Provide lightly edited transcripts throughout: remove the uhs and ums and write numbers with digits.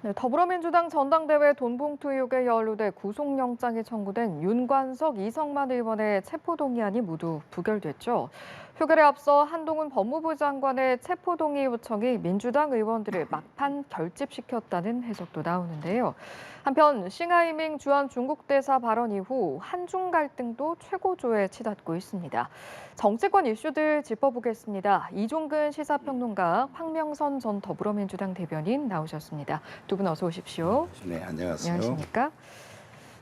네, 더불어민주당 전당대회 돈봉투 의혹에 연루돼 구속영장이 청구된 윤관석, 이성만 의원의 체포동의안이 모두 부결됐죠. 표결에 앞서 한동훈 법무부 장관의 체포동의 요청이 민주당 의원들을 막판 결집시켰다는 해석도 나오는데요. 한편 싱하이밍 주한 중국 대사 발언 이후 한중 갈등도 최고조에 치닫고 있습니다. 정치권 이슈들 짚어보겠습니다. 이종근 시사평론가, 황명선 전 더불어민주당 대변인 나오셨습니다. 두 분 어서 오십시오. 네, 안녕하세요. 안녕하십니까?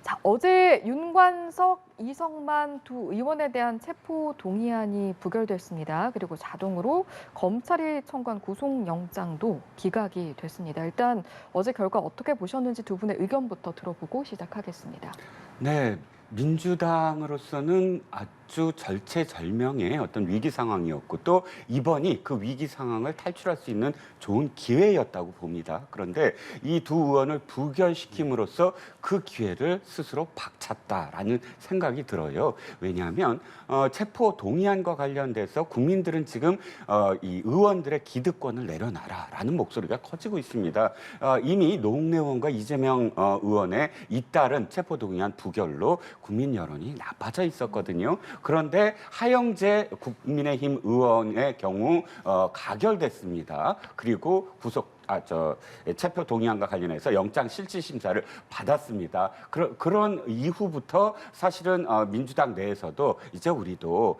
자, 어제 윤관석, 이성만 두 의원에 대한 체포 동의안이 부결됐습니다. 그리고 자동으로 검찰이 청구한 구속영장도 기각이 됐습니다. 일단 어제 결과 어떻게 보셨는지 두 분의 의견부터 들어보고 시작하겠습니다. 네, 민주당으로서는 아주 절체절명의 어떤 위기 상황이었고 또 이번이 그 위기 상황을 탈출할 수 있는 좋은 기회였다고 봅니다. 그런데 이 두 의원을 부결시킴으로써 그 기회를 스스로 박찼다라는 생각이 들어요. 왜냐하면 체포 동의안과 관련돼서 국민들은 지금 이 의원들의 기득권을 내려놔라라는 목소리가 커지고 있습니다. 이미 노웅래 의원과 이재명 의원의 잇따른 체포 동의안 부결로 국민 여론이 나빠져 있었거든요. 그런데 하영재 국민의힘 의원의 경우 가결됐습니다. 그리고 체포 동의안과 관련해서 영장 실질 심사를 받았습니다. 그런 이후부터 사실은 민주당 내에서도 이제 우리도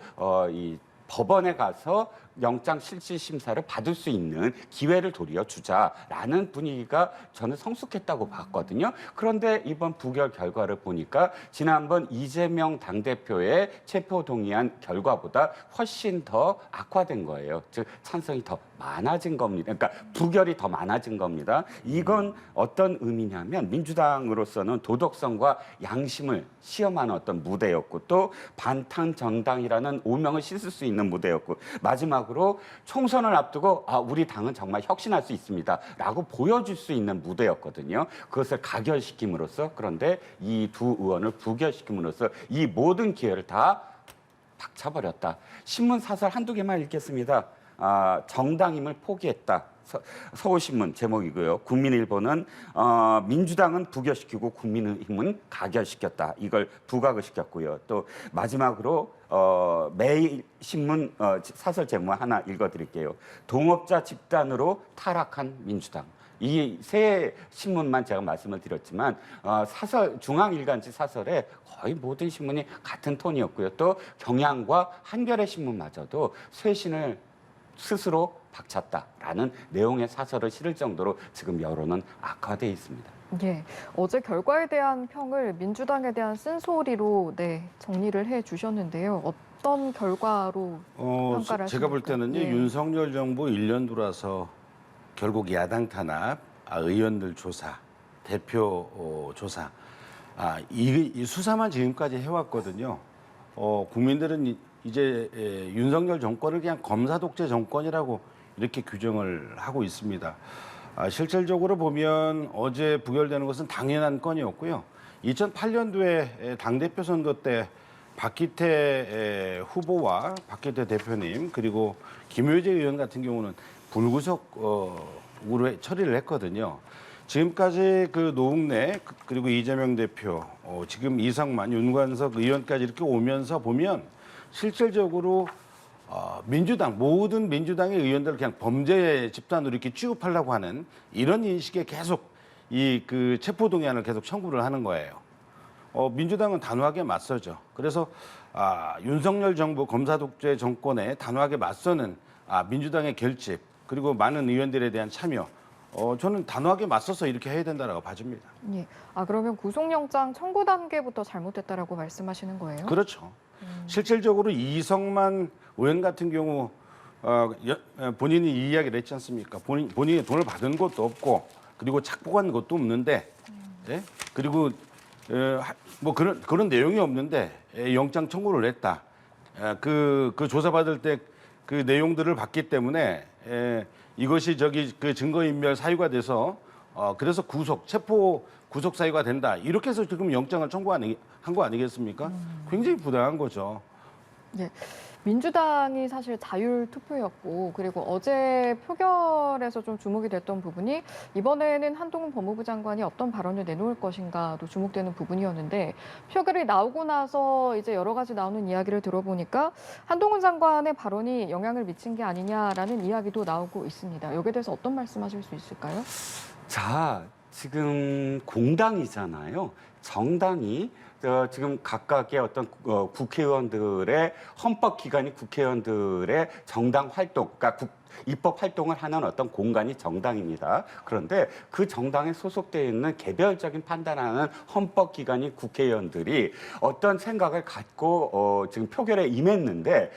이 법원에 가서 영장 실질 심사를 받을 수 있는 기회를 도리어 주자라는 분위기가 저는 성숙했다고 봤거든요. 그런데 이번 부결 결과를 보니까 지난번 이재명 당대표의 체포 동의안 결과보다 훨씬 더 악화된 거예요. 즉 찬성이 더 많아진 겁니다. 그러니까 부결이 더 많아진 겁니다. 이건 어떤 의미냐면 민주당으로서는 도덕성과 양심을 시험하는 어떤 무대였고 또 반탄 정당이라는 오명을 씻을 수 있는 무대였고 마지막으로 총선을 앞두고 우리 당은 정말 혁신할 수 있습니다라고 보여줄 수 있는 무대였거든요. 그것을 가결시킴으로써 그런데 이 두 의원을 부결시킴으로써 이 모든 기회를 다 박차버렸다. 신문 사설 한두 개만 읽겠습니다. 정당임을 포기했다. 서울신문 제목이고요. 국민일보는 민주당은 부결시키고 국민의힘은 가결시켰다. 이걸 부각을 시켰고요. 또 마지막으로 매일신문 사설 제목 하나 읽어드릴게요. 동업자 집단으로 타락한 민주당. 이 세 신문만 제가 말씀을 드렸지만 사설 중앙일간지 사설에 거의 모든 신문이 같은 톤이었고요. 또 경향과 한겨레 신문마저도 쇄신을 스스로 박찼다라는 내용의 사설을 실을 정도로 지금 여론은 악화돼 있습니다. 예, 어제 결과에 대한 평을 민주당에 대한 쓴소리로 정리를 해주셨는데요. 어떤 결과로 평가를 하십니까? 제가 볼 때는요, 윤석열 정부 1년 돌아서 결국 야당 탄압, 의원들 조사, 대표 조사, 이 수사만 지금까지 해왔거든요. 국민들은 이제 윤석열 정권을 그냥 검사 독재 정권이라고 이렇게 규정을 하고 있습니다. 실질적으로 보면 어제 부결되는 것은 당연한 건이었고요. 2008년도에 당대표 선거 때 박기태 후보와 박기태 대표님 그리고 김효재 의원 같은 경우는 불구속으로 처리를 했거든요. 지금까지 그 노웅래 그리고 이재명 대표, 지금 이성만, 윤관석 의원까지 이렇게 오면서 보면 실질적으로 모든 민주당의 의원들을 그냥 범죄 집단으로 이렇게 취급하려고 하는 이런 인식에 계속 그 체포동의안을 계속 청구를 하는 거예요. 민주당은 단호하게 맞서죠. 그래서 윤석열 정부 검사 독재 정권에 단호하게 맞서는 민주당의 결집 그리고 많은 의원들에 대한 참여. 저는 단호하게 맞서서 이렇게 해야 된다고 봐집니다. 예. 그러면 구속영장 청구 단계부터 잘못됐다라고 말씀하시는 거예요? 그렇죠. 실질적으로 이성만 의원 같은 경우 본인이 이 이야기를 했지 않습니까? 본인이 돈을 받은 것도 없고 그리고 착복한 것도 없는데, 네? 그리고 뭐 그런 내용이 없는데 영장 청구를 했다. 그 조사받을 때 그 내용들을 봤기 때문에 이것이 그 증거인멸 사유가 돼서 그래서 체포 구속 사유가 된다. 이렇게 해서 지금 영장을 청구한 거 아니겠습니까? 굉장히 부당한 거죠. 예. 민주당이 사실 자율 투표였고 그리고 어제 표결에서 좀 주목이 됐던 부분이 이번에는 한동훈 법무부 장관이 어떤 발언을 내놓을 것인가도 주목되는 부분이었는데 표결이 나오고 나서 이제 여러 가지 나오는 이야기를 들어보니까 한동훈 장관의 발언이 영향을 미친 게 아니냐라는 이야기도 나오고 있습니다. 여기에 대해서 어떤 말씀하실 수 있을까요? 자, 지금 공당이잖아요. 정당이 지금 각각의 어떤 국회의원들의 헌법기관이 국회의원들의 정당 활동, 그러니까 입법 활동을 하는 어떤 공간이 정당입니다. 그런데 그 정당에 소속되어 있는 개별적인 판단하는 헌법기관인 국회의원들이 어떤 생각을 갖고 지금 표결에 임하는데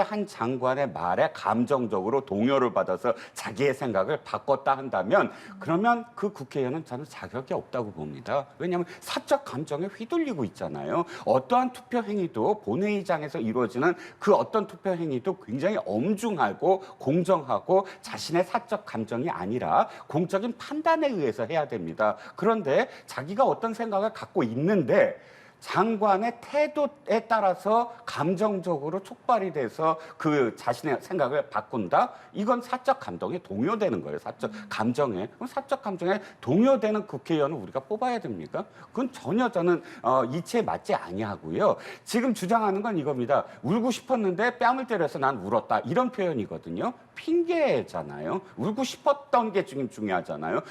한 장관의 말에 감정적으로 동요를 받아서 자기의 생각을 바꿨다 한다면 그러면 그 국회의원은 저는 자격이 없다고 봅니다. 왜냐하면 사적 감정에 휘둘리고 있잖아요. 어떠한 투표 행위도 본회의장에서 이루어지는 그 어떤 투표 행위도 굉장히 엄중하고 공정하고 자신의 사적 감정이 아니라 공적인 판단에 의해서 해야 됩니다. 그런데 자기가 어떤 생각을 갖고 있는데 장관의 태도에 따라서 감정적으로 촉발이 돼서 그 자신의 생각을 바꾼다? 이건 사적 감정에 동요되는 거예요. 사적 감정에. 그럼 사적 감정에 동요되는 국회의원을 우리가 뽑아야 됩니까? 그건 전혀 저는 이치에 맞지 아니하고요. 지금 주장하는 건 이겁니다. 울고 싶었는데 뺨을 때려서 난 울었다. 이런 표현이거든요. 핑계잖아요. 울고 싶었던 게 지금 중요하잖아요.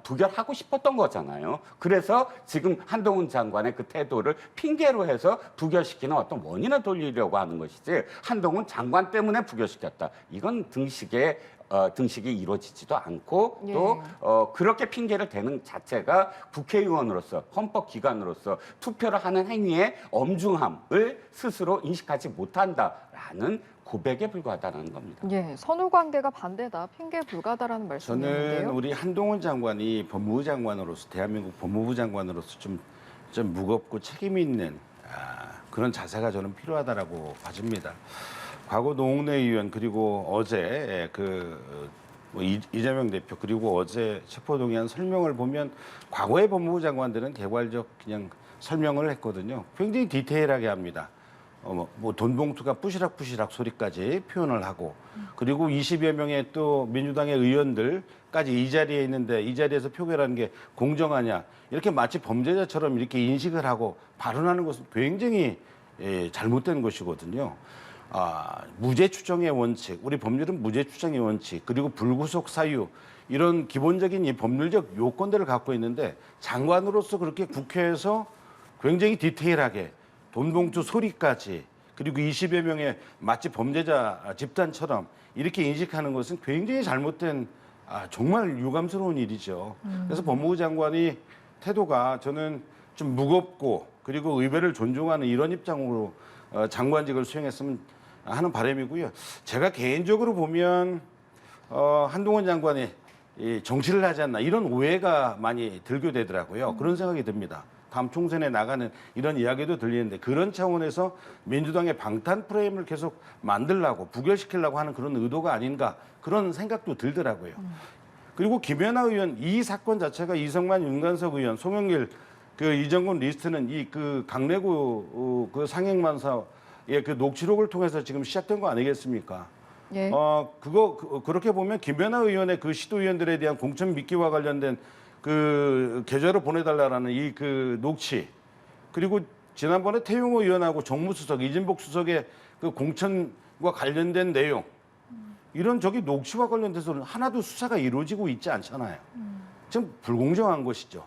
부결하고 싶었던 거잖아요. 그래서 지금 한동훈 장관의 그 태도를 핑계로 해서 부결시키는 어떤 원인을 돌리려고 하는 것이지 한동훈 장관 때문에 부결시켰다. 이건 등식이 이루어지지도 않고 또 그렇게 핑계를 대는 자체가 국회의원으로서 헌법기관으로서 투표를 하는 행위의 엄중함을 스스로 인식하지 못한다라는 고백에 불과하다는 겁니다. 예, 선후 관계가 반대다, 핑계 불가다라는 말씀이었는데요. 저는 우리 한동훈 장관이 법무부 장관으로서 대한민국 법무부 장관으로서 좀 무겁고 책임 있는 그런 자세가 저는 필요하다라고 봐집니다. 과거 노웅래 의원 그리고 어제 이재명 대표 그리고 어제 체포동의안 설명을 보면 과거의 법무부 장관들은 개괄적 그냥 설명을 했거든요. 굉장히 디테일하게 합니다. 뭐 돈봉투가 뿌시락뿌시락 소리까지 표현을 하고 그리고 20여 명의 또 민주당의 의원들까지 이 자리에 있는데 이 자리에서 표결하는 게 공정하냐 이렇게 마치 범죄자처럼 이렇게 인식을 하고 발언하는 것은 굉장히 잘못된 것이거든요. 무죄 추정의 원칙, 우리 법률은 무죄 추정의 원칙 그리고 불구속 사유 이런 기본적인 이 법률적 요건들을 갖고 있는데 장관으로서 그렇게 국회에서 굉장히 디테일하게 돈봉투 소리까지 그리고 20여 명의 마치 범죄자 집단처럼 이렇게 인식하는 것은 굉장히 잘못된 정말 유감스러운 일이죠. 그래서 법무부 장관이 태도가 저는 좀 무겁고 그리고 의회를 존중하는 이런 입장으로 장관직을 수행했으면 하는 바람이고요. 제가 개인적으로 보면 한동훈 장관이 정치를 하지 않나 이런 오해가 많이 들게 되더라고요. 그런 생각이 듭니다. 다음 총선에 나가는 이런 이야기도 들리는데 그런 차원에서 민주당의 방탄 프레임을 계속 만들려고 부결시키려고 하는 그런 의도가 아닌가 그런 생각도 들더라고요. 그리고 김연아 의원 이 사건 자체가 이성만 윤관석 의원 송영길 그 이정근 리스트는 이 그 강래구 그 상행만사의 그 녹취록을 통해서 지금 시작된 거 아니겠습니까? 예. 그렇게 보면 김연아 의원의 그 시도의원들에 대한 공천 미끼와 관련된 그 계좌로 보내달라라는 이 그 녹취 그리고 지난번에 태용호 의원하고 정무수석 이진복 수석의 그 공천과 관련된 내용 이런 저기 녹취와 관련돼서는 하나도 수사가 이루어지고 있지 않잖아요. 지금 불공정한 것이죠.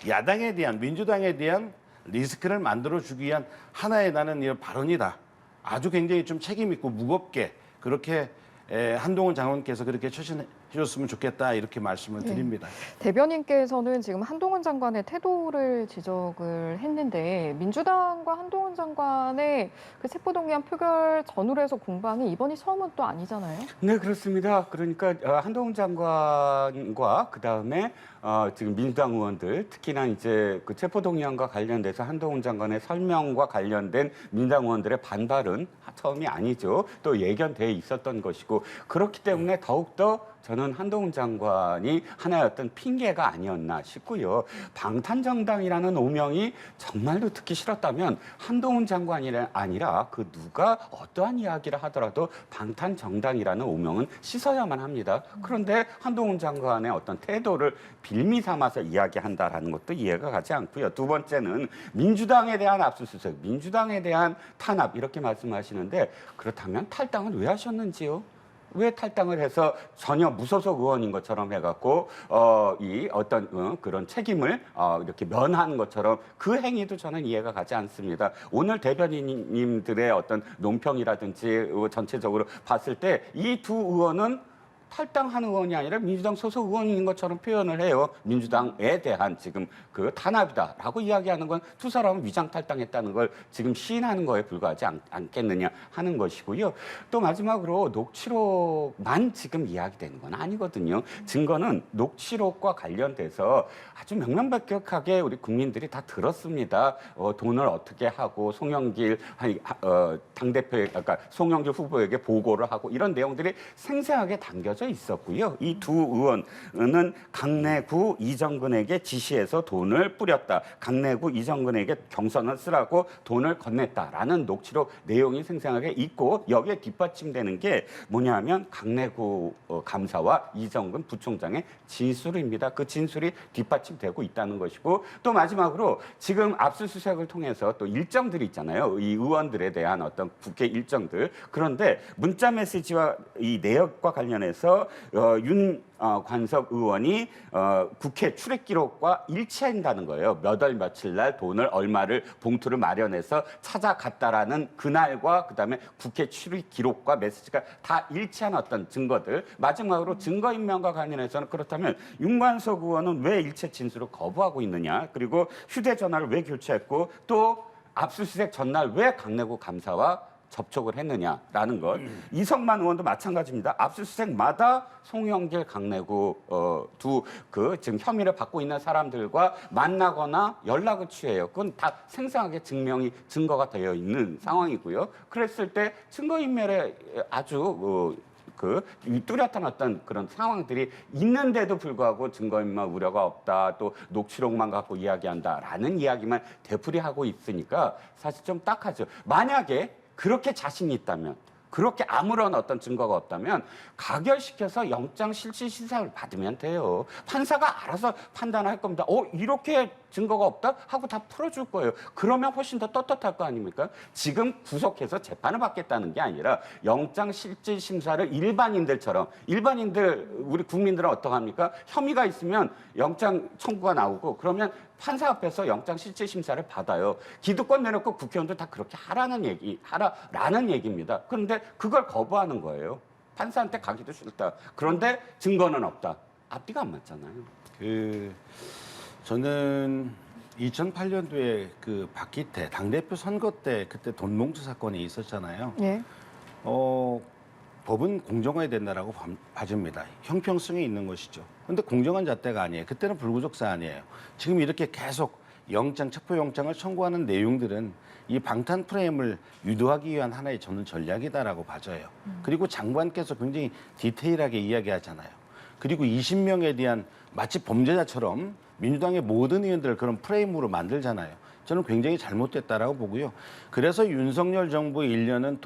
야당에 대한 민주당에 대한 리스크를 만들어주기 위한 하나의 나는 이런 발언이다. 아주 굉장히 좀 책임 있고 무겁게 그렇게 한동훈 장관께서 그렇게 처신해 주셨으면 좋겠다 이렇게 말씀을 드립니다. 대변인께서는 지금 한동훈 장관의 태도를 지적을 했는데 민주당과 한동훈 장관의 그 체포동의안 표결 전후로 해서 공방이 이번이 처음은 또 아니잖아요. 네, 그렇습니다. 그러니까 한동훈 장관과 그다음에 지금 민주당 의원들 특히나 이제 그 체포동의안과 관련돼서 한동훈 장관의 설명과 관련된 민주당 의원들의 반발은 처음이 아니죠. 또 예견돼 있었던 것이고 그렇기 때문에 더욱더 저는 한동훈 장관이 하나의 어떤 핑계가 아니었나 싶고요. 방탄정당이라는 오명이 정말로 듣기 싫었다면 한동훈 장관이 아니라 그 누가 어떠한 이야기를 하더라도 방탄정당이라는 오명은 씻어야만 합니다. 그런데 한동훈 장관의 어떤 태도를 빌미 삼아서 이야기한다라는 것도 이해가 가지 않고요. 두 번째는 민주당에 대한 압수수색, 민주당에 대한 탄압 이렇게 말씀하시는데 그렇다면 탈당은 왜 하셨는지요? 왜 탈당을 해서 전혀 무소속 의원인 것처럼 해갖고 이 어떤 그런 책임을 이렇게 면하는 것처럼 그 행위도 저는 이해가 가지 않습니다. 오늘 대변인님들의 어떤 논평이라든지 전체적으로 봤을 때 이 두 의원은 탈당한 의원이 아니라 민주당 소속 의원인 것처럼 표현을 해요. 민주당에 대한 지금 그 탄압이다라고 이야기하는 건 두 사람은 위장 탈당했다는 걸 지금 시인하는 거에 불과하지 않겠느냐 하는 것이고요. 또 마지막으로 녹취록만 지금 이야기되는 건 아니거든요. 증거는 녹취록과 관련돼서 아주 명명백백하게 우리 국민들이 다 들었습니다. 돈을 어떻게 하고 송영길 당대표에 그러니까 송영길 후보에게 보고를 하고 이런 내용들이 생생하게 담겨져 있었고요. 이 두 의원은 강내구 이정근에게 지시해서 돈을 뿌렸다. 강내구 이정근에게 경선을 쓰라고 돈을 건넸다라는 녹취록 내용이 생생하게 있고 여기에 뒷받침되는 게 뭐냐면 강내구 감사와 이정근 부총장의 진술입니다. 그 진술이 뒷받침되고 있다는 것이고 또 마지막으로 지금 압수수색을 통해서 또 일정들이 있잖아요. 이 의원들에 대한 어떤 국회 일정들. 그런데 문자 메시지와 이 내역과 관련해서 윤관석 의원이 국회 출입 기록과 일치한다는 거예요. 몇 월 며칠 날 돈을 얼마를 봉투를 마련해서 찾아갔다라는 그날과 그다음에 국회 출입 기록과 메시지가 다 일치한 어떤 증거들. 마지막으로 증거인멸과 관련해서는 그렇다면 윤관석 의원은 왜 일체 진술을 거부하고 있느냐. 그리고 휴대전화를 왜 교체했고 또 압수수색 전날 왜 강내구 감사와 접촉을 했느냐라는 것. 이성만 의원도 마찬가지입니다. 압수수색마다 송영길, 강내구 지금 혐의를 받고 있는 사람들과 만나거나 연락을 취해요. 그건 다 생생하게 증거가 되어 있는 상황이고요. 그랬을 때 증거인멸에 아주 뚜렷한 어떤 그런 상황들이 있는데도 불구하고 증거인멸 우려가 없다. 또 녹취록만 갖고 이야기한다라는 이야기만 되풀이하고 있으니까 사실 좀 딱하죠. 만약에 그렇게 자신이 있다면, 그렇게 아무런 어떤 증거가 없다면 가결시켜서 영장실질심사를 받으면 돼요. 판사가 알아서 판단할 겁니다. 이렇게 증거가 없다? 하고 다 풀어줄 거예요. 그러면 훨씬 더 떳떳할 거 아닙니까? 지금 구속해서 재판을 받겠다는 게 아니라 영장실질심사를 일반인들처럼 우리 국민들은 어떡합니까? 혐의가 있으면 영장 청구가 나오고 그러면 판사 앞에서 영장실질심사를 받아요. 기득권 내놓고 국회의원들 다 그렇게 하라는 얘기입니다. 그런데 그걸 거부하는 거예요. 판사한테 가기도 싫다. 그런데 증거는 없다. 앞뒤가 안 맞잖아요. 저는 2008년도에 그 박기태 당대표 선거 때 그때 돈봉투 사건이 있었잖아요. 예. 법은 공정해야 된다라고 봐줍니다. 형평성이 있는 것이죠. 그런데 공정한 잣대가 아니에요. 그때는 불구속 사안이에요. 지금 이렇게 계속 체포영장을 청구하는 내용들은 이 방탄 프레임을 유도하기 위한 하나의 저는 전략이다라고 봐져요. 그리고 장관께서 굉장히 디테일하게 이야기하잖아요. 그리고 20명에 대한 마치 범죄자처럼 민주당의 모든 의원들을 그런 프레임으로 만들잖아요. 저는 굉장히 잘못됐다라고 보고요. 그래서 윤석열 정부의 1년은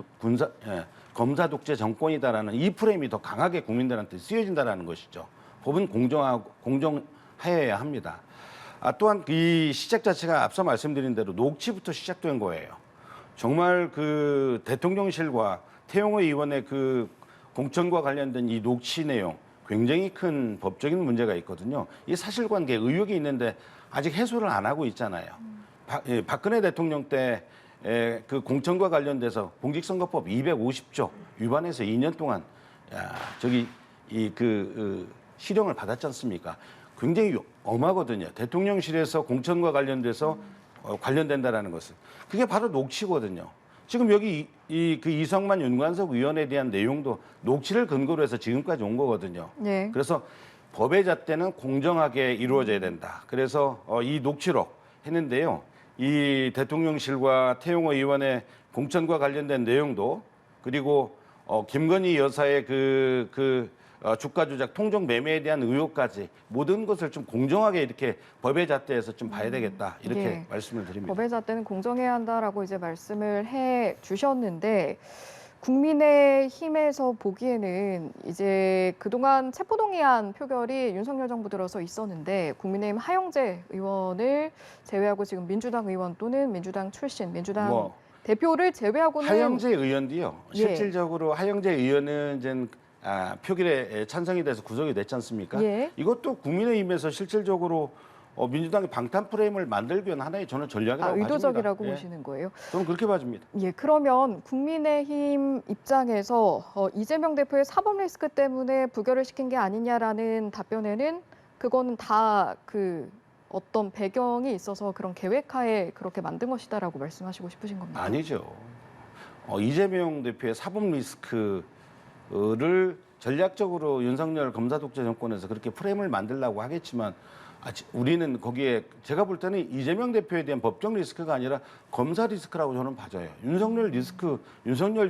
검사 독재 정권이다라는 이 프레임이 더 강하게 국민들한테 쓰여진다라는 것이죠. 법은 공정해야 합니다. 또한 이 시작 자체가 앞서 말씀드린 대로 녹취부터 시작된 거예요. 정말 그 대통령실과 태영호 의원의 그 공천과 관련된 이 녹취 내용 굉장히 큰 법적인 문제가 있거든요. 이 사실관계 의혹이 있는데 아직 해소를 안 하고 있잖아요. 박근혜 대통령 때 그 공천과 관련돼서 공직선거법 250조 위반해서 2년 동안 실형을 받았지 않습니까? 굉장히 엄하거든요. 대통령실에서 공천과 관련돼서 관련된다라는 것은 그게 바로 녹취거든요. 지금 여기 그 이성만 윤관석 의원에 대한 내용도 녹취를 근거로 해서 지금까지 온 거거든요. 네. 그래서 법의 잣대는 공정하게 이루어져야 된다. 그래서 이 녹취록 했는데요. 이 대통령실과 태용호 의원의 공천과 관련된 내용도 그리고 김건희 여사의 주가 조작, 통정 매매에 대한 의혹까지 모든 것을 좀 공정하게 이렇게 법의 잣대에서 좀 봐야 되겠다 이렇게 예. 말씀을 드립니다. 법의 잣대는 공정해야 한다라고 이제 말씀을 해 주셨는데 국민의힘에서 보기에는 이제 그동안 체포동의안 표결이 윤석열 정부 들어서 있었는데 국민의힘 하영재 의원을 제외하고 지금 민주당 의원 또는 민주당 출신, 민주당 뭐 대표를 제외하고는 하영재 의원도요. 예. 실질적으로 하영재 의원은 이제 표결에 찬성이 돼서 구속이 됐지 않습니까? 예. 이것도 국민의힘에서 실질적으로 민주당이 방탄 프레임을 만들기 위한 하나의 저는 전략이라고 의도적이라고 봐집니다. 보시는 거예요? 저는 그렇게 봐집니다. 예, 그러면 국민의힘 입장에서 이재명 대표의 사법 리스크 때문에 부결을 시킨 게 아니냐라는 답변에는 그거는 다 그 어떤 배경이 있어서 그런 계획하에 그렇게 만든 것이다라고 말씀하시고 싶으신 겁니다. 아니죠. 이재명 대표의 사법 리스크를 전략적으로 윤석열 검사 독재 정권에서 그렇게 프레임을 만들려고 하겠지만 우리는 거기에 제가 볼 때는 이재명 대표에 대한 법적 리스크가 아니라 검사 리스크라고 저는 봐져요. 윤석열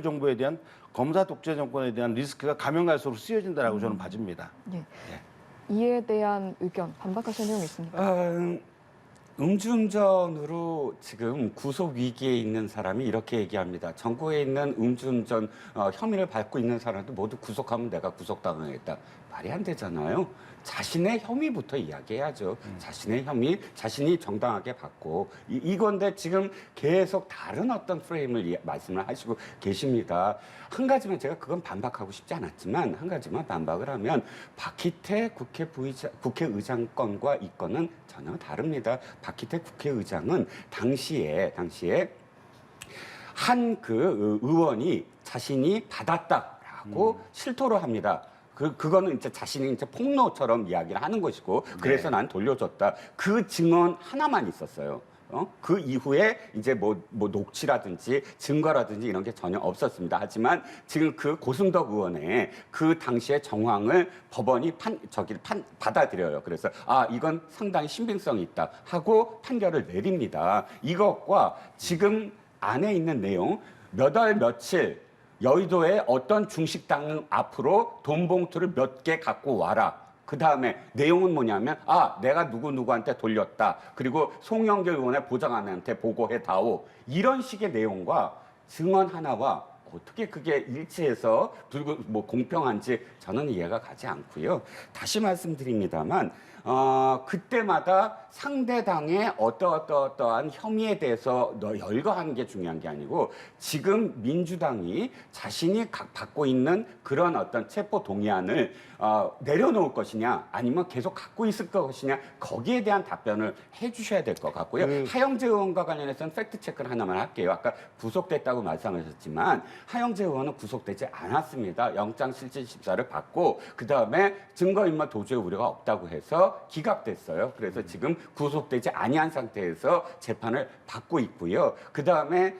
정부에 대한 검사 독재 정권에 대한 리스크가 가면 갈수록 쓰여진다라고 저는 봐집니다. 예. 예. 이에 대한 의견 반박하실 내용 있습니까? 음주운전으로 지금 구속 위기에 있는 사람이 이렇게 얘기합니다. 전국에 있는 음주운전 혐의를 받고 있는 사람들 모두 구속하면 내가 구속당하겠다. 말이 안 되잖아요. 자신의 혐의부터 이야기해야죠. 자신의 혐의, 자신이 정당하게 받고 이건데 지금 계속 다른 어떤 프레임을 말씀을 하시고 계십니다. 한 가지만 제가 그건 반박하고 싶지 않았지만 한 가지만 반박을 하면 박희태 국회의장 건과 이 건은 전혀 다릅니다. 박희태 국회의장은 당시에 한 그 의원이 자신이 받았다라고 실토를 합니다. 그거는 이제 자신이 이제 폭로처럼 이야기를 하는 것이고, 그래서 난 돌려줬다. 그 증언 하나만 있었어요. 그 이후에 이제 뭐 녹취라든지 증거라든지 이런 게 전혀 없었습니다. 하지만 지금 그 고승덕 의원의 그 당시의 정황을 법원이 받아들여요. 그래서 이건 상당히 신빙성이 있다 하고 판결을 내립니다. 이것과 지금 안에 있는 내용 몇 월 며칠 여의도의 어떤 중식당 앞으로 돈 봉투를 몇 개 갖고 와라. 그 다음에 내용은 뭐냐면 내가 누구누구한테 돌렸다. 그리고 송영길 의원의 보좌관한테 보고해다오. 이런 식의 내용과 증언 하나와 어떻게 그게 일치해서 공평한지 저는 이해가 가지 않고요. 다시 말씀드립니다만 그때마다 상대당의 어떠한 혐의에 대해서 열거하는 게 중요한 게 아니고 지금 민주당이 자신이 받고 있는 그런 어떤 체포 동의안을 내려놓을 것이냐 아니면 계속 갖고 있을 것이냐 거기에 대한 답변을 해주셔야 될 것 같고요. 하영재 의원과 관련해서는 팩트 체크를 하나만 할게요. 아까 구속됐다고 말씀하셨지만 하영재 의원은 구속되지 않았습니다. 영장실질심사를 받고 그 다음에 증거인멸 도주의 우려가 없다고 해서 기각됐어요. 그래서 지금 구속되지 아니한 상태에서 재판을 받고 있고요. 그 다음에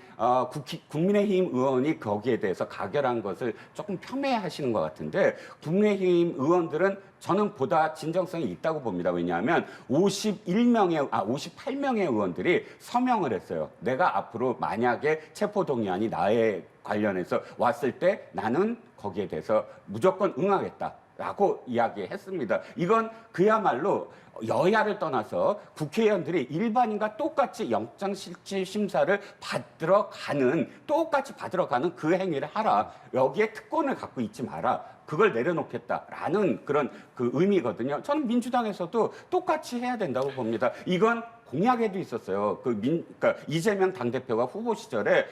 국민의힘 의원이 거기에 대해서 가결한 것을 조금 폄훼하시는 것 같은데 국민의힘 의원들은 저는 보다 진정성이 있다고 봅니다. 왜냐하면 58명의 의원들이 서명을 했어요. 내가 앞으로 만약에 체포동의안이 나에 관련해서 왔을 때 나는 거기에 대해서 무조건 응하겠다라고 이야기했습니다. 이건 그야말로 여야를 떠나서 국회의원들이 일반인과 똑같이 영장실질심사를 똑같이 받으러 가는 그 행위를 하라. 여기에 특권을 갖고 있지 마라. 그걸 내려놓겠다라는 그런 그 의미거든요. 저는 민주당에서도 똑같이 해야 된다고 봅니다. 이건 공약에도 있었어요. 그러니까 이재명 당대표가 후보 시절에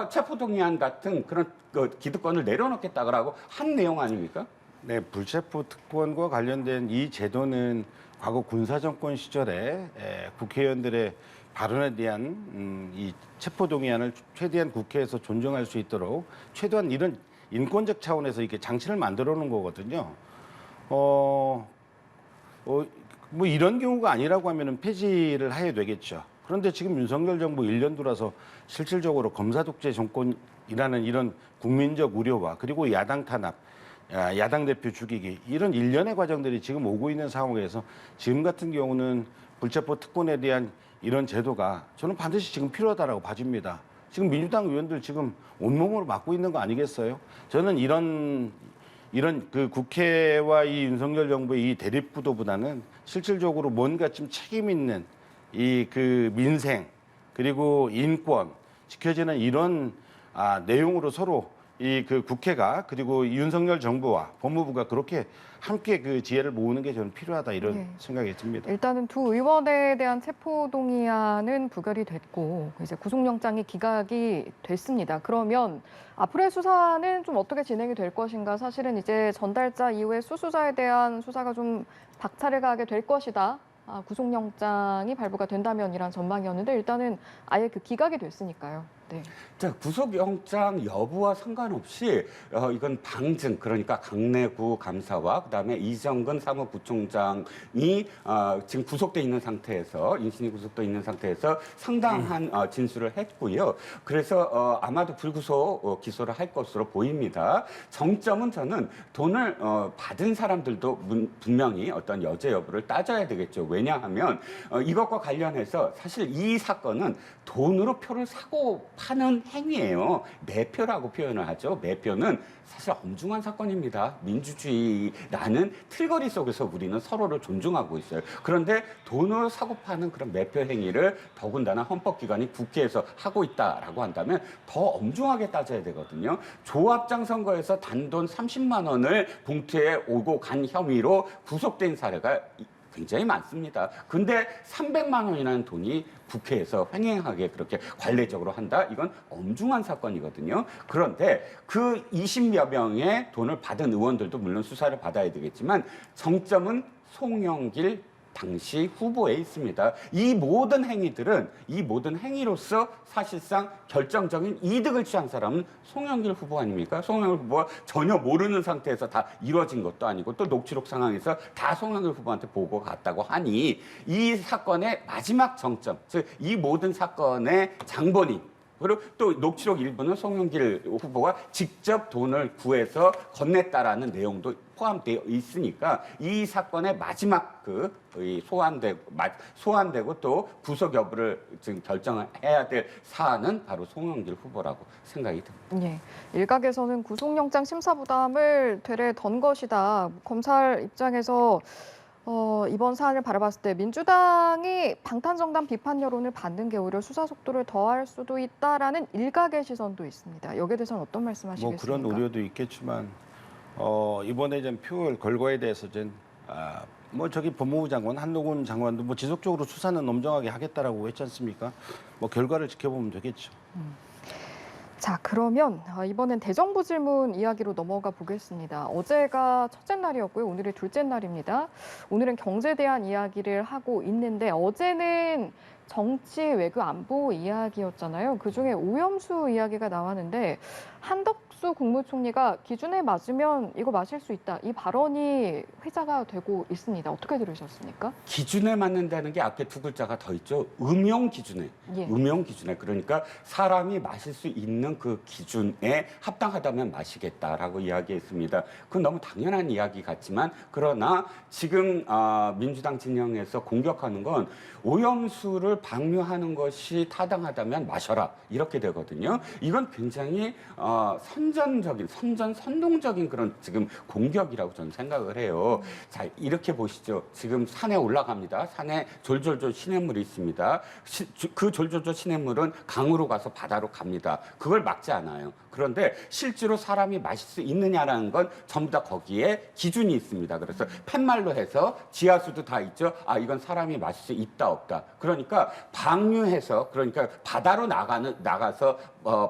체포동의안 같은 그런 기득권을 내려놓겠다고 한 내용 아닙니까? 네, 불체포 특권과 관련된 이 제도는 과거 군사정권 시절에 국회의원들의 발언에 대한 이 체포동의안을 최대한 국회에서 존중할 수 있도록 최대한 이런 인권적 차원에서 이렇게 장치를 만들어 놓은 거거든요. 뭐 이런 경우가 아니라고 하면은 폐지를 해야 되겠죠. 그런데 지금 윤석열 정부 1년 돌아서 실질적으로 검사 독재 정권이라는 이런 국민적 우려와 그리고 야당 탄압, 야당 대표 죽이기 이런 일련의 과정들이 지금 오고 있는 상황에서 지금 같은 경우는 불체포 특권에 대한 이런 제도가 저는 반드시 지금 필요하다라고 봐집니다. 지금 민주당 의원들 지금 온몸으로 막고 있는 거 아니겠어요? 저는 이런 그 국회와 이 윤석열 정부의 이 대립구도보다는 실질적으로 뭔가 좀 책임 있는 이 그 민생 그리고 인권 지켜지는 이런 내용으로 서로 이 그 국회가 그리고 윤석열 정부와 법무부가 그렇게 함께 그 지혜를 모으는 게 저는 필요하다 이런 네. 생각이 듭니다. 일단은 두 의원에 대한 체포동의안은 부결이 됐고 이제 구속영장이 기각이 됐습니다. 그러면 앞으로의 수사는 좀 어떻게 진행이 될 것인가? 사실은 이제 전달자 이후에 수수자에 대한 수사가 좀 박차를 가하게 될 것이다. 구속영장이 발부가 된다면이란 전망이었는데 일단은 아예 그 기각이 됐으니까요. 네. 자, 구속영장 여부와 상관없이 이건 방증, 그러니까 강내구 감사와 그다음에 이정근 사무부총장이 지금 구속돼 있는 상태에서 인신이 구속돼 있는 상태에서 상당한 진술을 했고요. 그래서 아마도 불구속 기소를 할 것으로 보입니다. 정점은 저는 돈을 받은 사람들도 분명히 어떤 여죄 여부를 따져야 되겠죠. 왜냐하면 이것과 관련해서 사실 이 사건은 돈으로 표를 사고 파는 행위예요. 매표라고 표현을 하죠. 매표는 사실 엄중한 사건입니다. 민주주의라는 틀거리 속에서 우리는 서로를 존중하고 있어요. 그런데 돈으로 사고 파는 그런 매표 행위를 더군다나 헌법기관이 국회에서 하고 있다라고 한다면 더 엄중하게 따져야 되거든요. 조합장 선거에서 단돈 30만 원을 봉투에 오고 간 혐의로 구속된 사례가 굉장히 많습니다. 근데 300만 원이라는 돈이 국회에서 횡행하게 그렇게 관례적으로 한다? 이건 엄중한 사건이거든요. 그런데 그 20여 명의 돈을 받은 의원들도 물론 수사를 받아야 되겠지만 정점은 송영길 당시 후보에 있습니다. 이 모든 행위로서 사실상 결정적인 이득을 취한 사람은 송영길 후보 아닙니까? 송영길 후보가 전혀 모르는 상태에서 다 이루어진 것도 아니고 또 녹취록 상황에서 다 송영길 후보한테 보고가 갔다고 하니 이 사건의 마지막 정점, 즉 이 모든 사건의 장본인 그리고 또 녹취록 일부는 송영길 후보가 직접 돈을 구해서 건넸다라는 내용도 포함되어 있으니까 이 사건의 마지막 소환되고 또 구속 여부를 지금 결정해야 될 사안은 바로 송영길 후보라고 생각이 듭니다. 예, 일각에서는 구속영장 심사 부담을 되레 던 것이다. 검찰 입장에서 이번 사안을 바라봤을 때 민주당이 방탄정당 비판 여론을 받는 게 오히려 수사 속도를 더할 수도 있다라는 일각의 시선도 있습니다. 여기에 대해서는 어떤 말씀하시겠습니까? 뭐 그런 우려도 있겠지만 이번에 좀 표를 걸거에 대해서 저기 법무부 장관 한동훈 장관도 뭐 지속적으로 수사는 엄정하게 하겠다라고 했지 않습니까? 뭐 결과를 지켜보면 되겠죠. 자, 그러면 이번엔 대정부 질문 이야기로 넘어가 보겠습니다. 어제가 첫째 날이었고요. 오늘이 둘째 날입니다. 오늘은 경제에 대한 이야기를 하고 있는데 어제는 정치, 외교, 안보 이야기였잖아요. 그중에 오염수 이야기가 나왔는데 한덕수 국무총리가 기준에 맞으면 이거 마실 수 있다. 이 발언이 회자가 되고 있습니다. 어떻게 들으셨습니까? 기준에 맞는다는 게 앞에 두 글자가 더 있죠. 음용 기준에. 예. 음용 기준에. 그러니까 사람이 마실 수 있는 그 기준에 합당하다면 마시겠다라고 이야기했습니다. 그건 너무 당연한 이야기 같지만 그러나 지금 민주당 진영에서 공격하는 건 오염수를 방류하는 것이 타당하다면 마셔라 이렇게 되거든요. 이건 굉장히 선동적인 그런 지금 공격이라고 저는 생각을 해요. 자, 이렇게 보시죠. 지금 산에 올라갑니다. 산에 졸졸졸 시냇물이 있습니다. 그 졸졸졸 시냇물은 강으로 가서 바다로 갑니다. 그걸 막지 않아요. 그런데 실제로 사람이 마실 수 있느냐라는 건 전부 다 거기에 기준이 있습니다. 그래서 팻말로 해서 지하수도 다 있죠. 이건 사람이 마실 수 있다 없다. 그러니까 방류해서 그러니까 바다로 나가서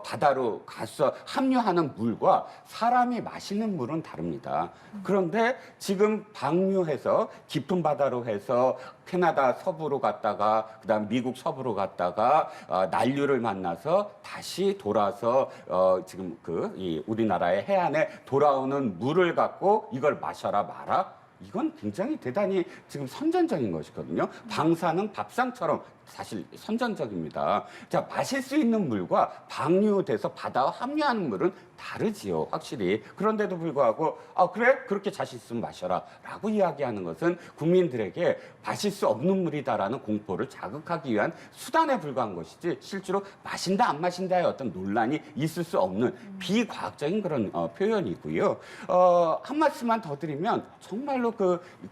바다로 가서 합류하는 물과 사람이 마시는 물은 다릅니다. 그런데 지금 방류해서 깊은 바다로 해서 캐나다 서부로 갔다가 그다음 미국 서부로 갔다가 난류를 만나서 다시 돌아서 지금 이 우리나라의 해안에 돌아오는 물을 갖고 이걸 마셔라 마라. 이건 굉장히 대단히 지금 선전적인 것이거든요. 방사능 밥상처럼 사실 선전적입니다. 자, 마실 수 있는 물과 방류돼서 바다와 합류하는 물은 다르지요, 확실히. 그런데도 불구하고 그래? 그렇게 자신 있으면 마셔라 라고 이야기하는 것은 국민들에게 마실 수 없는 물이다라는 공포를 자극하기 위한 수단에 불과한 것이지 실제로 마신다 안 마신다의 어떤 논란이 있을 수 없는 비과학적인 그런 표현이고요. 한 말씀만 더 드리면 정말로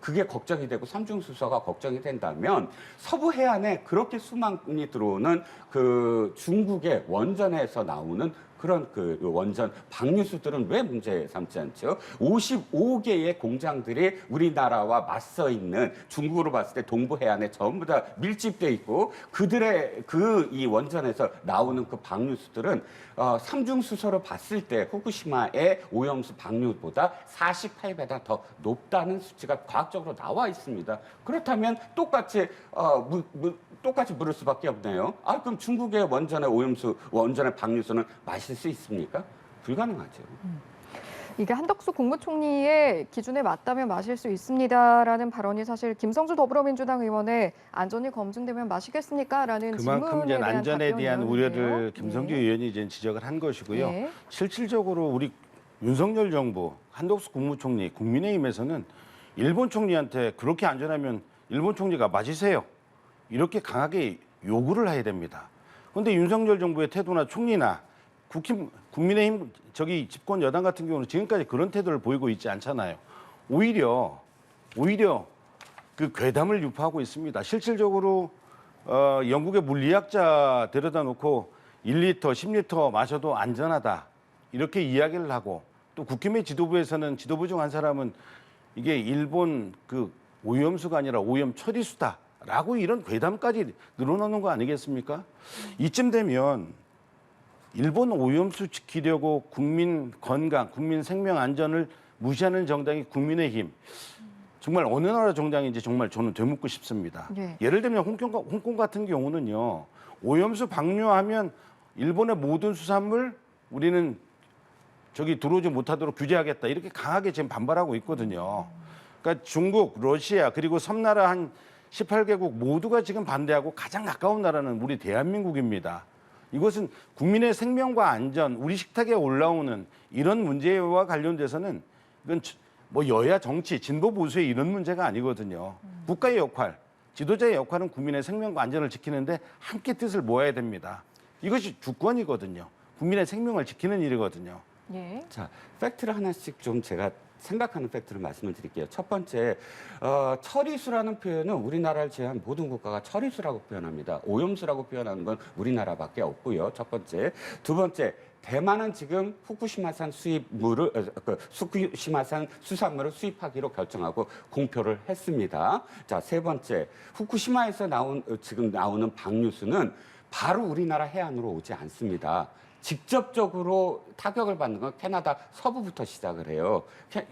그게 걱정이 되고 삼중수소가 걱정이 된다면 서부 해안에 그렇게 수많이 들어오는 그 중국의 원전에서 나오는 그런 그 원전 방류수들은 왜 문제 삼지 않죠? 55개의 공장들이 우리나라와 맞서 있는 중국으로 봤을 때 동부 해안에 전부 다 밀집돼 있고 그들의 이 원전에서 나오는 그 방류수들은 삼중수소로 봤을 때 후쿠시마의 오염수 방류보다 48배나 더 높다는 수치가 과학적으로 나와 있습니다. 그렇다면 똑같이 똑같이 물을 수밖에 없네요. 그럼 중국의 원전의 오염수, 원전의 방류수는 마실 수 있습니까? 불가능하죠. 이게 한덕수 국무총리의 기준에 맞다면 마실 수 있습니다라는 발언이 사실 김성주 더불어민주당 의원의 안전이 검증되면 마시겠습니까? 라는 그만큼 질문에 이제 대한 안전에 대한 답변이었는데요. 우려를 김성주 의원이 이제 지적을 한 것이고요. 네. 실질적으로 우리 윤석열 정부, 한덕수 국무총리, 국민의힘에서는 일본 총리한테 그렇게 안전하면 일본 총리가 마시세요. 이렇게 강하게 요구를 해야 됩니다. 그런데 윤석열 정부의 태도나 총리나 국민의힘 집권 여당 같은 경우는 지금까지 그런 태도를 보이고 있지 않잖아요. 오히려 그 괴담을 유포하고 있습니다. 실질적으로 영국의 물리학자 데려다 놓고 1리터, 10리터 마셔도 안전하다 이렇게 이야기를 하고 또 국힘의 지도부에서는 지도부 중 한 사람은 이게 일본 그 오염수가 아니라 오염 처리수다라고 이런 괴담까지 늘어놓는 거 아니겠습니까? 이쯤 되면 일본 오염수 지키려고 국민 건강, 국민 생명 안전을 무시하는 정당이 국민의힘. 정말 어느 나라 정당인지 정말 저는 되묻고 싶습니다. 네. 예를 들면 홍콩 같은 경우는요. 오염수 방류하면 일본의 모든 수산물 우리는 들어오지 못하도록 규제하겠다. 이렇게 강하게 지금 반발하고 있거든요. 그러니까 중국, 러시아 그리고 섬나라 한 18개국 모두가 지금 반대하고 가장 가까운 나라는 우리 대한민국입니다. 이것은 국민의 생명과 안전, 우리 식탁에 올라오는 이런 문제와 관련돼서는 이건 뭐 여야 정치, 진보 보수의 이런 문제가 아니거든요. 국가의 역할, 지도자의 역할은 국민의 생명과 안전을 지키는데 함께 뜻을 모아야 됩니다. 이것이 주권이거든요. 국민의 생명을 지키는 일이거든요. 예. 자, 팩트를 하나씩 좀 제가 생각하는 팩트를 말씀을 드릴게요. 첫 번째, 처리수라는 표현은 우리나라를 제외한 모든 국가가 처리수라고 표현합니다. 오염수라고 표현하는 건 우리나라밖에 없고요. 첫 번째. 두 번째, 대만은 지금 후쿠시마산 후쿠시마산 수산물을 수입하기로 결정하고 공표를 했습니다. 자, 세 번째, 후쿠시마에서 지금 나오는 방류수는 바로 우리나라 해안으로 오지 않습니다. 직접적으로 타격을 받는 건 캐나다 서부부터 시작을 해요.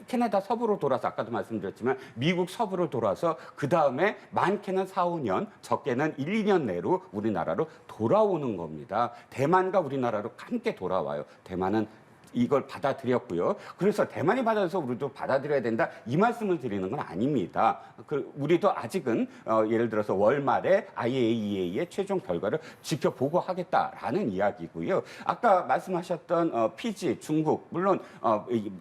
캐나다 서부로 돌아서 아까도 말씀드렸지만 미국 서부로 돌아서 그다음에 많게는 4, 5년, 적게는 1, 2년 내로 우리나라로 돌아오는 겁니다. 대만과 우리나라로 함께 돌아와요. 대만은 이걸 받아들였고요. 그래서 대만이 받아서 우리도 받아들여야 된다 이 말씀을 드리는 건 아닙니다. 우리도 아직은 예를 들어서 월말에 IAEA의 최종 결과를 지켜보고 하겠다라는 이야기고요. 아까 말씀하셨던 피지, 중국 물론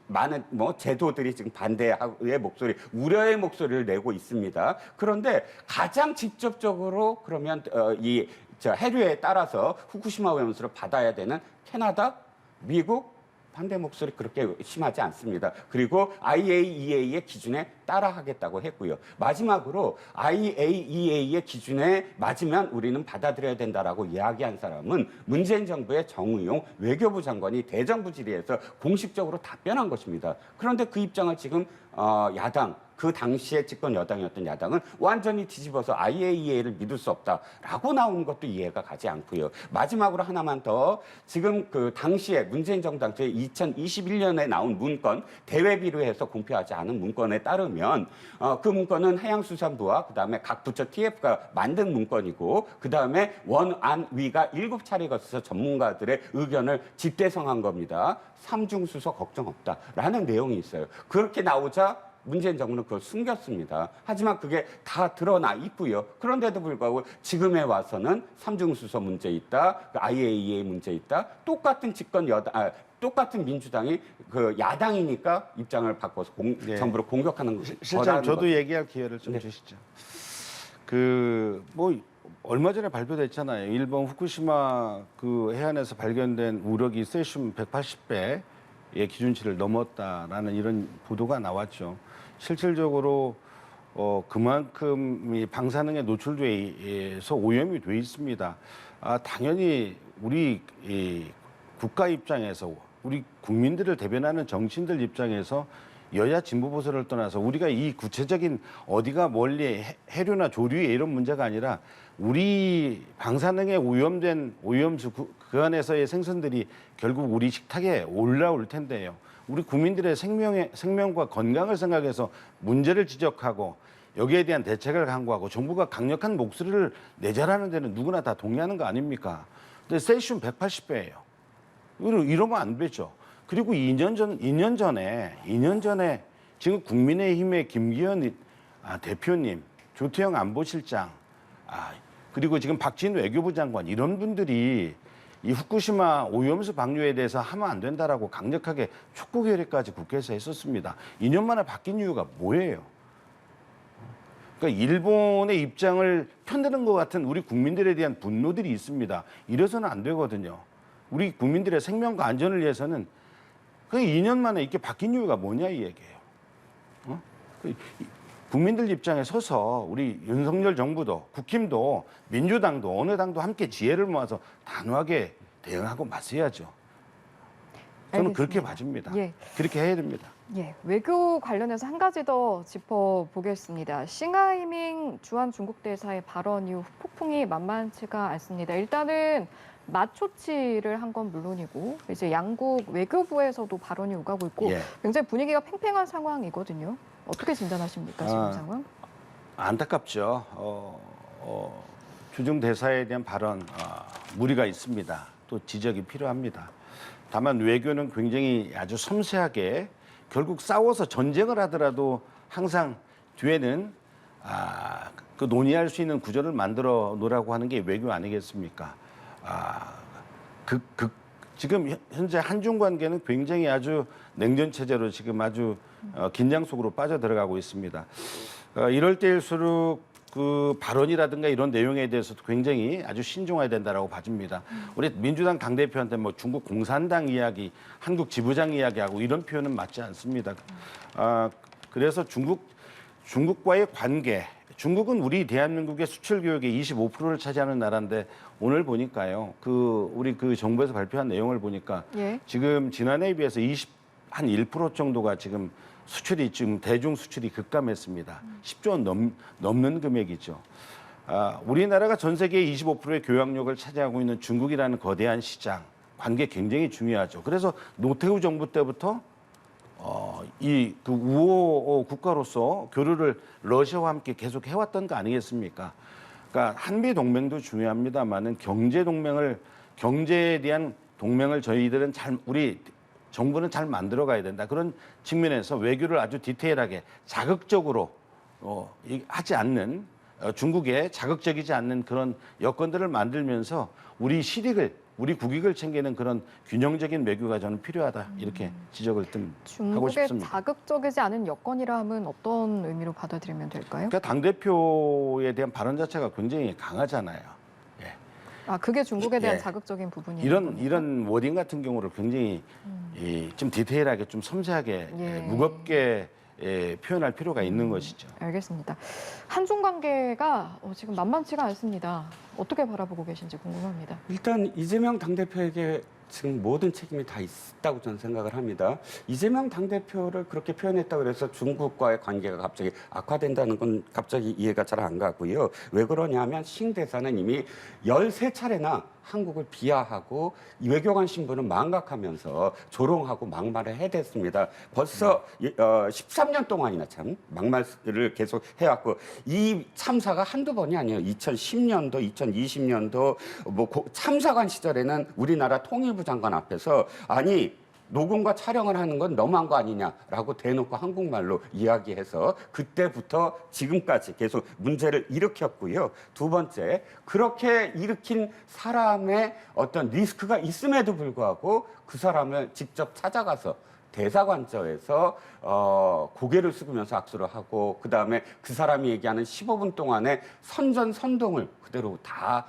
많은 제도들이 지금 반대의 목소리, 우려의 목소리를 내고 있습니다. 그런데 가장 직접적으로 그러면 해류에 따라서 후쿠시마 오염수를 받아야 되는 캐나다, 미국 반대 목소리 그렇게 심하지 않습니다. 그리고 IAEA의 기준에 따라하겠다고 했고요. 마지막으로 IAEA의 기준에 맞으면 우리는 받아들여야 된다라고 이야기한 사람은 문재인 정부의 정의용 외교부 장관이 대정부 질의에서 공식적으로 답변한 것입니다. 그런데 그 입장을 지금 야당, 그 당시에 집권 여당이었던 야당은 완전히 뒤집어서 IAEA를 믿을 수 없다라고 나오는 것도 이해가 가지 않고요. 마지막으로 하나만 더, 지금 그 당시에 문재인 정당 때 2021년에 나온 문건, 대외비로 해서 공표하지 않은 문건에 따르면 그 문건은 해양수산부와 그다음에 각 부처 TF가 만든 문건이고 그다음에 원안위가 7차례 거쳐서 전문가들의 의견을 집대성한 겁니다. 삼중수소 걱정 없다라는 내용이 있어요. 그렇게 나오자 문재인 정부는 그걸 숨겼습니다. 하지만 그게 다 드러나 있고요. 그런데도 불구하고 지금에 와서는 삼중수소 문제 있다, IAEA 문제 있다, 똑같은 똑같은 민주당이 그 야당이니까 입장을 바꿔서 네. 정부를 공격하는 실장 저도 거죠. 얘기할 기회를 좀 네. 주시죠. 뭐 얼마 전에 발표됐잖아요. 일본 후쿠시마 그 해안에서 발견된 우럭이 세슘 180배의 기준치를 넘었다라는 이런 보도가 나왔죠. 실질적으로 그만큼 이 방사능에 노출돼서 오염이 돼 있습니다. 당연히 우리 이 국가 입장에서 우리 국민들을 대변하는 정치인들 입장에서 여야 진보 보수를 떠나서 우리가 이 구체적인 어디가 멀리 해류나 조류에 이런 문제가 아니라 우리 방사능에 오염된 오염수 그 안에서의 생선들이 결국 우리 식탁에 올라올 텐데요. 우리 국민들의 생명과 건강을 생각해서 문제를 지적하고 여기에 대한 대책을 강구하고 정부가 강력한 목소리를 내자라는 데는 누구나 다 동의하는 거 아닙니까? 근데 세슘 180배예요. 이러면 안 되죠. 그리고 2년 전에 지금 국민의힘의 김기현 대표님, 조태영 안보실장, 그리고 지금 박진 외교부 장관 이런 분들이 이 후쿠시마 오염수 방류에 대해서 하면 안 된다라고 강력하게 촉구 결의까지 국회에서 했었습니다. 2년 만에 바뀐 이유가 뭐예요? 그러니까 일본의 입장을 편드는 것 같은 우리 국민들에 대한 분노들이 있습니다. 이래서는 안 되거든요. 우리 국민들의 생명과 안전을 위해서는 그 2년 만에 이렇게 바뀐 이유가 뭐냐 이 얘기예요. 국민들 입장에 서서 우리 윤석열 정부도 국힘도 민주당도 어느 당도 함께 지혜를 모아서 단호하게 대응하고 맞서야죠. 저는 그렇게 알겠습니다. 봐줍니다. 예. 그렇게 해야 됩니다. 예, 외교 관련해서 한 가지 더 짚어보겠습니다. 싱하이밍 주한 중국 대사의 발언 이후 폭풍이 만만치가 않습니다. 일단은 맞초치를 한 건 물론이고 이제 양국 외교부에서도 발언이 오가고 있고 예. 굉장히 분위기가 팽팽한 상황이거든요. 어떻게 진단하십니까, 지금 상황? 안타깝죠. 주중 대사에 대한 발언 무리가 있습니다. 또 지적이 필요합니다. 다만 외교는 굉장히 아주 섬세하게 결국 싸워서 전쟁을 하더라도 항상 뒤에는 그 논의할 수 있는 구조를 만들어 놓으라고 하는 게 외교 아니겠습니까? 지금 현재 한중 관계는 굉장히 아주 냉전 체제로 지금 아주 긴장 속으로 빠져 들어가고 있습니다. 이럴 때일수록 그 발언이라든가 이런 내용에 대해서도 굉장히 아주 신중해야 된다라고 봐집니다. 우리 민주당 당대표한테 뭐 중국 공산당 이야기, 한국 지부장 이야기하고 이런 표현은 맞지 않습니다. 그래서 중국과의 관계, 중국은 우리 대한민국의 수출 교역의 25%를 차지하는 나라인데 오늘 보니까요, 우리 정부에서 발표한 내용을 보니까 예. 지금 지난해에 비해서 한 1% 정도가 지금 수출이 지금 대중 수출이 급감했습니다. 10조 원 넘는 금액이죠. 우리나라가 전 세계의 25%의 교역력을 차지하고 있는 중국이라는 거대한 시장 관계 굉장히 중요하죠. 그래서 노태우 정부 때부터 우호 국가로서 교류를 러시아와 함께 계속 해왔던 거 아니겠습니까? 그러니까 한미 동맹도 중요합니다만은 경제에 대한 동맹을 저희들은 우리 정부는 잘 만들어 가야 된다. 그런 측면에서 외교를 아주 디테일하게 자극적으로 하지 않는 중국에 자극적이지 않는 그런 여건들을 만들면서 우리 국익을 챙기는 그런 균형적인 외교가 저는 필요하다. 이렇게 지적을 좀 하고 중국의 싶습니다. 자극적이지 않은 여건이라 하면 어떤 의미로 받아들이면 될까요? 그러니까 당대표에 대한 발언 자체가 굉장히 강하잖아요. 그게 중국에 대한 예. 자극적인 부분이에요. 이런 워딩 같은 경우를 굉장히 좀 디테일하게 좀 섬세하게 예. 무겁게 표현할 필요가 있는 것이죠. 알겠습니다. 한중 관계가 지금 만만치가 않습니다. 어떻게 바라보고 계신지 궁금합니다. 일단 이재명 당대표에게 지금 모든 책임이 다 있다고 저는 생각을 합니다. 이재명 당대표를 그렇게 표현했다고 해서 중국과의 관계가 갑자기 악화된다는 건 갑자기 이해가 잘 안 가고요. 왜 그러냐면 신 대사는 이미 13차례나 한국을 비하하고 외교관 신분을 망각하면서 조롱하고 막말을 해댔습니다. 벌써 13년 동안이나 참 막말을 계속 해왔고 이 참사가 한두 번이 아니에요. 2010년도, 2020년도 참사관 시절에는 우리나라 통일부 장관 앞에서 아니 녹음과 촬영을 하는 건 너무한 거 아니냐라고 대놓고 한국말로 이야기해서 그때부터 지금까지 계속 문제를 일으켰고요. 두 번째, 그렇게 일으킨 사람의 어떤 리스크가 있음에도 불구하고 그 사람을 직접 찾아가서 대사관저에서 고개를 숙이면서 악수를 하고 그다음에 그 사람이 얘기하는 15분 동안의 선전선동을 그대로 다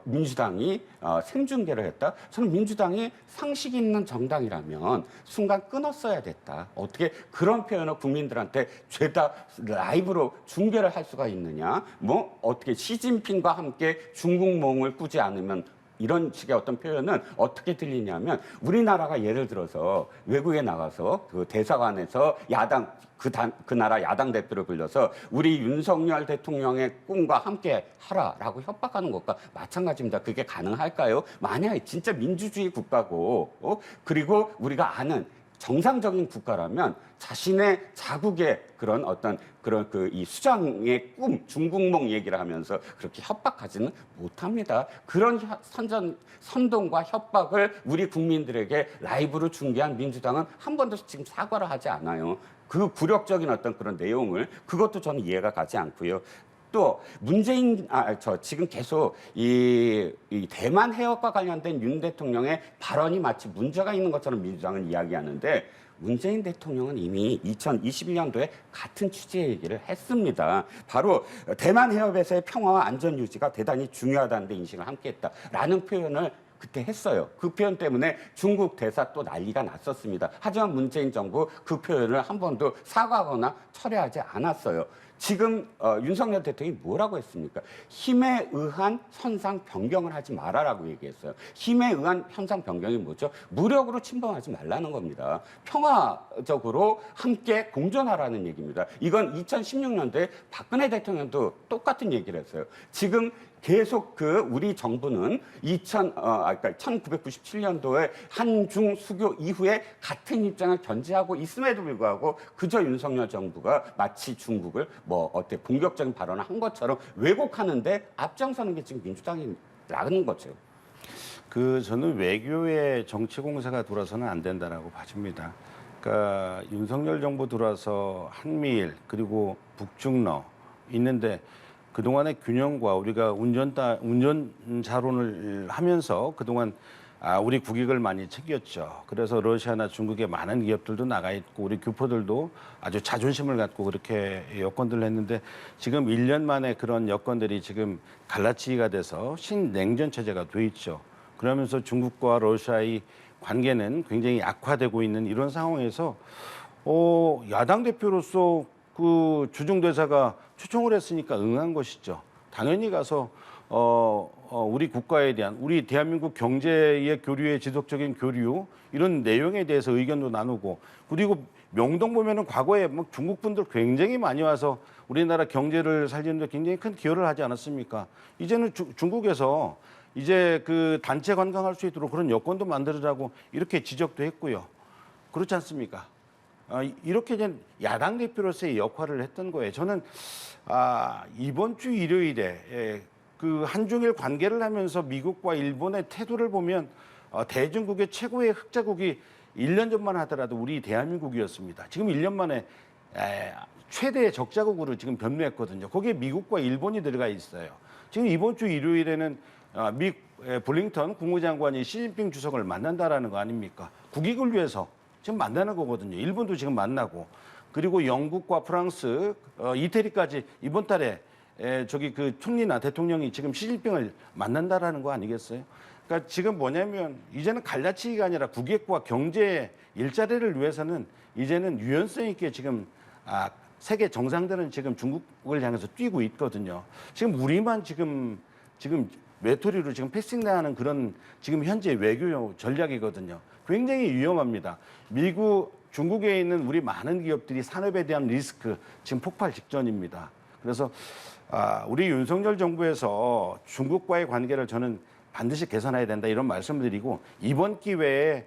민주당이 생중계를 했다. 저는 민주당이 상식 있는 정당이라면 순간 끊었어야 됐다. 어떻게 그런 표현을 국민들한테 죄다 라이브로 중계를 할 수가 있느냐. 뭐 어떻게 시진핑과 함께 중국몽을 꾸지 않으면 이런 식의 어떤 표현은 어떻게 들리냐면 우리나라가 예를 들어서 외국에 나가서 그 대사관에서 야당 그 나라 야당 대표를 불러서 우리 윤석열 대통령의 꿈과 함께 하라라고 협박하는 것과 마찬가지입니다. 그게 가능할까요? 만약에 진짜 민주주의 국가고 그리고 우리가 아는 정상적인 국가라면 자신의 자국의 그런 어떤 그런 그 이 수장의 꿈, 중국몽 얘기를 하면서 그렇게 협박하지는 못합니다. 그런 선동과 협박을 우리 국민들에게 라이브로 중계한 민주당은 한 번도 지금 사과를 하지 않아요. 그 굴욕적인 어떤 그런 내용을 그것도 저는 이해가 가지 않고요. 또 문재인 지금 계속 이 대만 해협과 관련된 윤 대통령의 발언이 마치 문제가 있는 것처럼 민주당은 이야기하는데 문재인 대통령은 이미 2021년도에 같은 취지의 얘기를 했습니다. 바로 대만 해협에서의 평화와 안전 유지가 대단히 중요하다는 데 인식을 함께했다라는 표현을 그때 했어요. 그 표현 때문에 중국 대사 또 난리가 났었습니다. 하지만 문재인 정부 그 표현을 한 번도 사과하거나 철회하지 않았어요. 지금 윤석열 대통령이 뭐라고 했습니까? 힘에 의한 현상 변경을 하지 말아라고 얘기했어요. 힘에 의한 현상 변경이 뭐죠? 무력으로 침범하지 말라는 겁니다. 평화적으로 함께 공존하라는 얘기입니다. 이건 2016년도에 박근혜 대통령도 똑같은 얘기를 했어요. 지금 계속 우리 정부는 1997년도에 한중 수교 이후에 같은 입장을 견지하고 있음에도 불구하고 그저 윤석열 정부가 마치 중국을 본격적인 발언을 한 것처럼 왜곡하는데 앞장서는 게 지금 민주당이라는 거죠. 저는 외교에 정치 공세가 들어서는 안 된다라고 봐집니다. 그러니까 윤석열 정부 들어와서 한미일 그리고 북중러 있는데 그동안의 균형과 우리가 운전자론을 하면서 그동안 우리 국익을 많이 챙겼죠. 그래서 러시아나 중국의 많은 기업들도 나가 있고 우리 교포들도 아주 자존심을 갖고 그렇게 여건들을 했는데 지금 1년 만에 그런 여건들이 지금 갈라치기가 돼서 신냉전 체제가 돼 있죠. 그러면서 중국과 러시아의 관계는 굉장히 악화되고 있는 이런 상황에서 야당 대표로서 그 주중대사가 초청을 했으니까 응한 것이죠. 당연히 가서 우리 국가에 대한 우리 대한민국 경제의 교류의 지속적인 교류 이런 내용에 대해서 의견도 나누고 그리고 명동 보면은 과거에 막 중국 분들 굉장히 많이 와서 우리나라 경제를 살리는데 굉장히 큰 기여를 하지 않았습니까? 이제는 중국에서 이제 그 단체 관광할 수 있도록 그런 여건도 만들으라고 이렇게 지적도 했고요. 그렇지 않습니까? 이렇게 이제 야당 대표로서의 역할을 했던 거예요. 저는 이번 주 일요일에 그 한중일 관계를 하면서 미국과 일본의 태도를 보면 대중국의 최고의 흑자국이 1년 전만 하더라도 우리 대한민국이었습니다. 지금 1년 만에 최대의 적자국으로 지금 변모했거든요. 거기에 미국과 일본이 들어가 있어요. 지금 이번 주 일요일에는 블링턴 국무장관이 시진핑 주석을 만난다라는 거 아닙니까? 국익을 위해서 지금 만나는 거거든요. 일본도 지금 만나고 그리고 영국과 프랑스, 이태리까지 이번 달에 그 총리나 대통령이 지금 시진핑을 만난다라는 거 아니겠어요? 그러니까 지금 뭐냐면 이제는 갈라치기가 아니라 국익과 경제 일자리를 위해서는 이제는 유연성 있게 지금 세계 정상들은 지금 중국을 향해서 뛰고 있거든요. 지금 우리만 지금 외톨이로 지금 패싱당하는 그런 지금 현재 외교 전략이거든요. 굉장히 위험합니다. 중국에 있는 우리 많은 기업들이 산업에 대한 리스크 지금 폭발 직전입니다. 그래서 우리 윤석열 정부에서 중국과의 관계를 저는 반드시 개선해야 된다 이런 말씀을 드리고 이번 기회에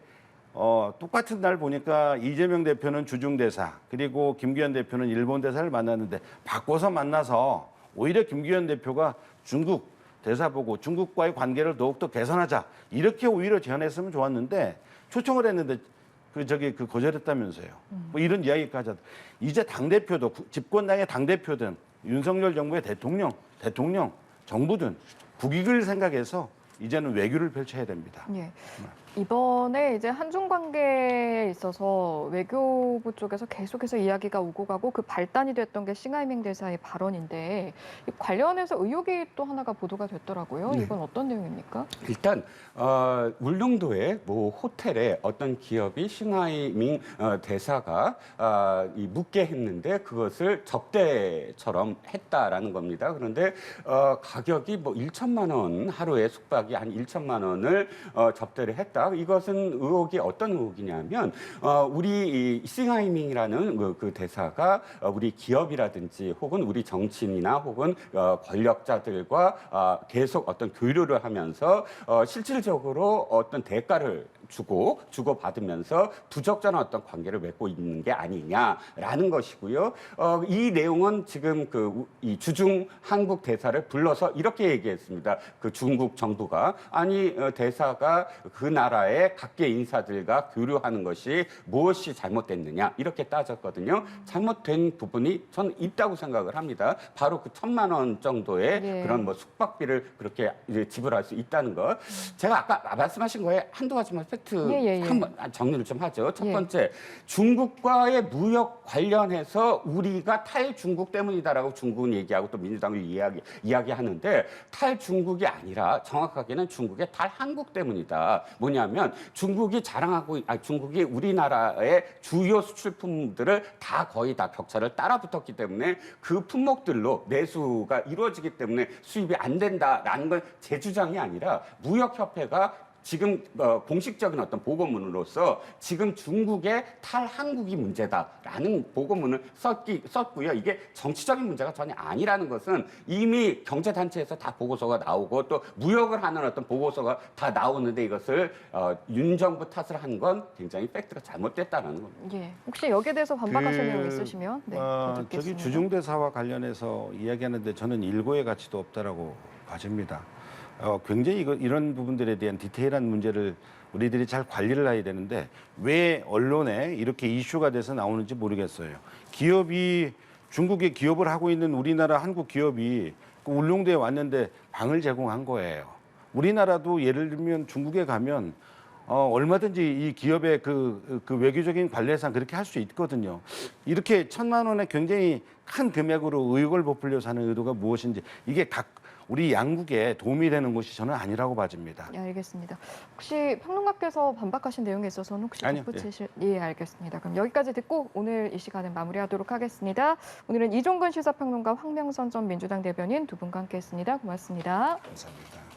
똑같은 날 보니까 이재명 대표는 주중대사 그리고 김기현 대표는 일본 대사를 만났는데 바꿔서 만나서 오히려 김기현 대표가 중국 대사 보고 중국과의 관계를 더욱더 개선하자 이렇게 오히려 제안했으면 좋았는데 초청을 했는데 그 거절했다면서요. 뭐 이런 이야기까지 하다. 이제 당 대표도 집권당의 당 대표든 윤석열 정부의 대통령, 정부든 국익을 생각해서 이제는 외교를 펼쳐야 됩니다. 예. 이번에 이제 한중 관계에 있어서 외교부 쪽에서 계속해서 이야기가 오고 가고 그 발단이 됐던 게 싱하이밍 대사의 발언인데 이 관련해서 의혹이 또 하나가 보도가 됐더라고요. 네. 이건 어떤 내용입니까? 일단 울릉도의 뭐 호텔에 어떤 기업이 싱하이밍 대사가 묵게 했는데 그것을 접대처럼 했다라는 겁니다. 그런데 가격이 뭐 1천만 원 하루에 숙박이 한 1천만 원을 접대를 했다. 이것은 의혹이 어떤 의혹이냐면 우리 이 싱하이밍이라는 그 대사가 우리 기업이라든지 혹은 우리 정치인이나 혹은 권력자들과 계속 어떤 교류를 하면서 실질적으로 어떤 대가를 주고받으면서 부적절한 어떤 관계를 맺고 있는 게 아니냐라는 것이고요. 이 내용은 지금 이 주중 한국 대사를 불러서 이렇게 얘기했습니다. 그 중국 정부가 아니 대사가 그 나라의 각계 인사들과 교류하는 것이 무엇이 잘못됐느냐 이렇게 따졌거든요. 잘못된 부분이 저는 있다고 생각을 합니다. 바로 그 1,000만 원 정도의 네. 그런 뭐 숙박비를 그렇게 이제 지불할 수 있다는 것. 제가 아까 말씀하신 거에 한두 가지만 팩트 예. 한번 정리를 좀 하죠. 첫 예. 번째, 중국과의 무역 관련해서 우리가 탈중국 때문이다라고 중국은 얘기하고 또 민주당은 이야기하는데 탈중국이 아니라 정확하게는 중국의 탈한국 때문이다. 뭐냐면 중국이 중국이 우리나라의 주요 수출품들을 거의 다 격차를 따라붙었기 때문에 그 품목들로 내수가 이루어지기 때문에 수입이 안 된다라는 건 제 주장이 아니라 무역협회가 지금 공식적인 어떤 보고문으로서 지금 중국의 탈한국이 문제다라는 보고문을 썼고요. 이게 정치적인 문제가 전혀 아니라는 것은 이미 경제단체에서 다 보고서가 나오고 또 무역을 하는 어떤 보고서가 다 나오는데 이것을 윤 정부 탓을 한 건 굉장히 팩트가 잘못됐다는 겁니다. 예. 혹시 여기에 대해서 반박하실 내용 있으시면 더 저기 듣겠습니다. 주중대사와 관련해서 이야기하는데 저는 일고의 가치도 없다라고 봐집니다. 굉장히 이런 부분들에 대한 디테일한 문제를 우리들이 잘 관리를 해야 되는데 왜 언론에 이렇게 이슈가 돼서 나오는지 모르겠어요. 중국에 기업을 하고 있는 우리나라 한국 기업이 그 울릉도에 왔는데 방을 제공한 거예요. 우리나라도 예를 들면 중국에 가면 얼마든지 이 기업의 그 외교적인 관례상 그렇게 할 수 있거든요. 이렇게 1,000만 원의 굉장히 큰 금액으로 의혹을 부풀려서 하는 의도가 무엇인지 이게 우리 양국에 도움이 되는 것이 저는 아니라고 봐집니다. 예, 알겠습니다. 혹시 평론가께서 반박하신 내용에 있어서는 혹시 아니요, 덧붙이실? 예, 알겠습니다. 그럼 여기까지 듣고 오늘 이 시간은 마무리하도록 하겠습니다. 오늘은 이종근 시사평론가 황명선 전 민주당 대변인 두 분과 함께했습니다. 고맙습니다. 감사합니다.